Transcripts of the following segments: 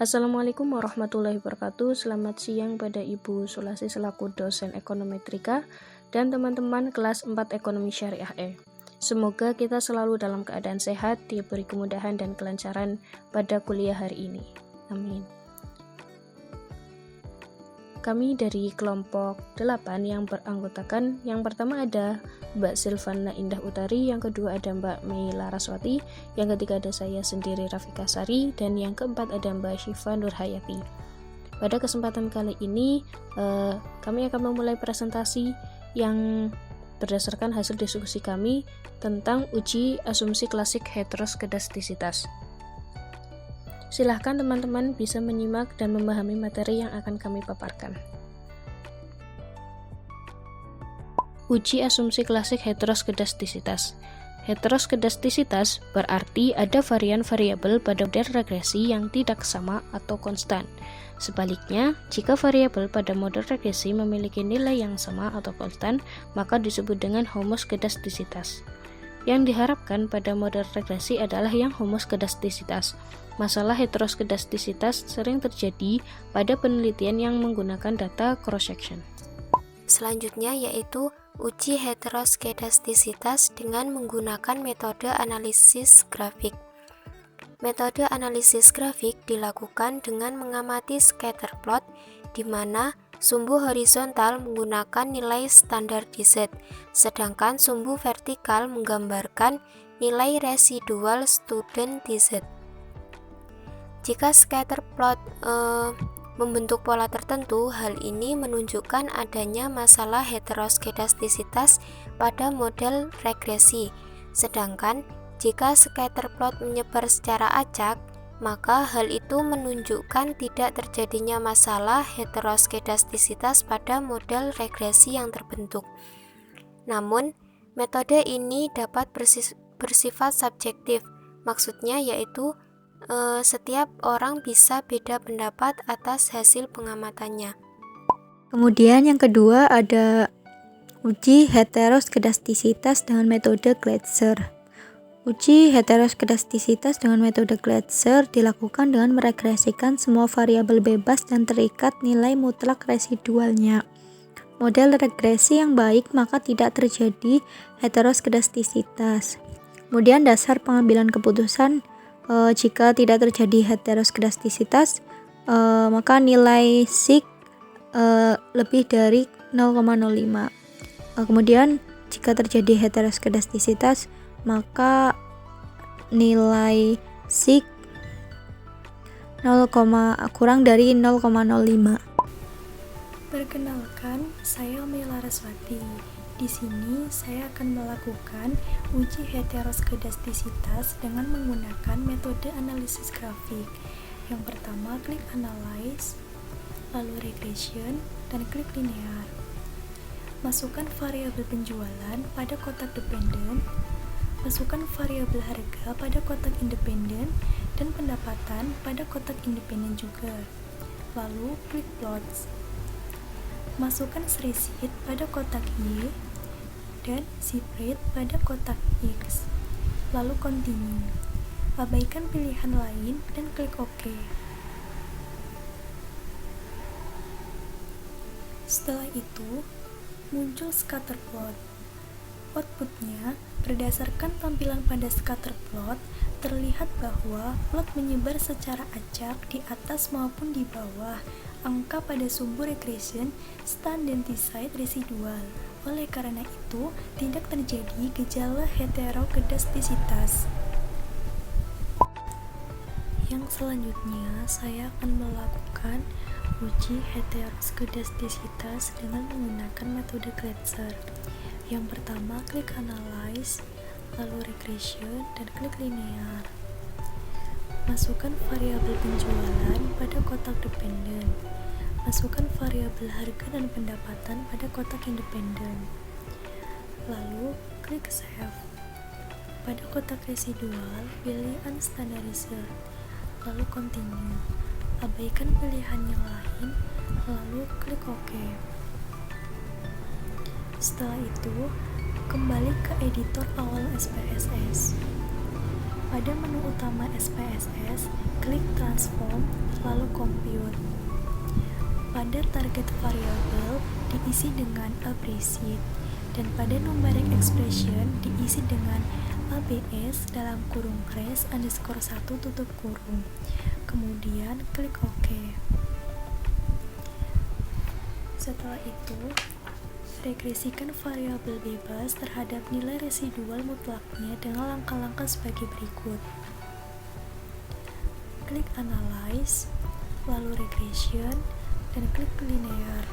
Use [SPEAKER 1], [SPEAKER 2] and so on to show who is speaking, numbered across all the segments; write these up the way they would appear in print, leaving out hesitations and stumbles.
[SPEAKER 1] Assalamualaikum warahmatullahi wabarakatuh. Selamat siang pada Ibu Sulasi selaku dosen ekonometrika dan teman-teman kelas 4 Ekonomi Syariah E. Semoga kita selalu dalam keadaan sehat, diberi kemudahan dan kelancaran pada kuliah hari ini. Amin. Kami dari kelompok 8 yang beranggotakan, yang pertama ada Mbak Silvana Indah Utari, yang kedua ada Mbak Mei Laraswati, yang ketiga ada saya sendiri Rafika Sari, dan yang keempat ada Mbak Syifa Nurhayati. Pada kesempatan kali ini kami akan memulai presentasi yang berdasarkan hasil diskusi kami tentang uji asumsi klasik heteroskedastisitas. Silahkan teman-teman bisa menyimak dan memahami materi yang akan kami paparkan. Uji asumsi klasik heteroskedastisitas. Heteroskedastisitas berarti ada varian-variabel pada model regresi yang tidak sama atau konstan. Sebaliknya, jika variabel pada model regresi memiliki nilai yang sama atau konstan, maka disebut dengan homoskedastisitas. Yang diharapkan pada model regresi adalah yang homoskedastisitas. Masalah heteroskedastisitas sering terjadi pada penelitian yang menggunakan data cross-section.
[SPEAKER 2] Selanjutnya yaitu uji heteroskedastisitas dengan menggunakan metode analisis grafik. Metode analisis grafik dilakukan dengan mengamati scatter plot di mana sumbu horizontal menggunakan nilai standar dz, sedangkan sumbu vertikal menggambarkan nilai residual student dz. Jika scatter plot membentuk pola tertentu, hal ini menunjukkan adanya masalah heteroskedastisitas pada model regresi. Sedangkan jika scatter plot menyebar secara acak, maka hal itu menunjukkan tidak terjadinya masalah heteroskedastisitas pada model regresi yang terbentuk. Namun, metode ini dapat bersifat subjektif, maksudnya yaitu setiap orang bisa beda pendapat atas hasil pengamatannya.
[SPEAKER 3] Kemudian yang kedua ada uji heteroskedastisitas dengan metode Glatzer. Uji heteroskedastisitas dengan metode Glatzer dilakukan dengan meregresikan semua variabel bebas dan terikat nilai mutlak residualnya. Model regresi yang baik maka tidak terjadi heteroskedastisitas. Kemudian dasar pengambilan keputusan, jika tidak terjadi heteroskedastisitas, maka nilai sig lebih dari 0,05. Kemudian jika terjadi heteroskedastisitas, maka nilai sig kurang dari 0,05.
[SPEAKER 4] Perkenalkan, saya Mei Laraswati. Di sini saya akan melakukan uji heteroskedastisitas dengan menggunakan metode analisis grafik. Yang pertama, klik analyze, lalu regression, dan klik linear. Masukkan variabel penjualan pada kotak dependen, masukkan variabel harga pada kotak independen, dan pendapatan pada kotak independen juga. Lalu klik plots. Masukkan serisih pada kotak Y dan zip rate pada kotak X, lalu continue. Abaikan pilihan lain dan klik OK. Setelah itu, muncul scatter plot. Outputnya, berdasarkan tampilan pada scatter plot, terlihat bahwa plot menyebar secara acak di atas maupun di bawah angka pada sumbu regression stand dan decide residual. Oleh karena itu, tidak terjadi gejala heteroskedastisitas. Yang selanjutnya, saya akan melakukan uji heteroskedastisitas dengan menggunakan metode Glatzer. Yang pertama, klik analyze, lalu regression, dan klik linear. Masukkan variabel penjualan pada kotak dependen. Masukkan variabel harga dan pendapatan pada kotak independen. Lalu, klik save. Pada kotak residual, pilih unstandardized, lalu continue. Abaikan pilihan yang lain, lalu klik OK. Setelah itu, kembali ke editor awal SPSS. Pada menu utama SPSS, klik Transform, lalu compute. Pada target variable diisi dengan abbreviate, dan pada numeric expression diisi dengan abs dalam kurung res underscore 1 tutup kurung. Kemudian klik OK. Setelah itu, regresikan variabel bebas terhadap nilai residual mutlaknya dengan langkah-langkah sebagai berikut. Klik Analyze, lalu Regression, dan klik Linear.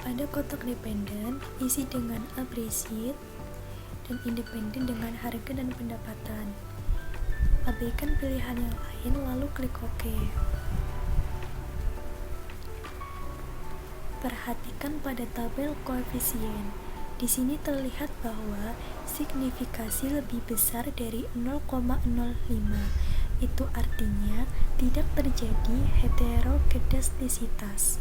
[SPEAKER 4] Pada kotak dependen, isi dengan abbreviate dan independen dengan harga dan pendapatan. Abaikan pilihan yang lain lalu klik OK. Perhatikan pada tabel koefisien. Di sini terlihat bahwa signifikasi lebih besar dari 0,05. Itu artinya tidak terjadi heterokedastisitas.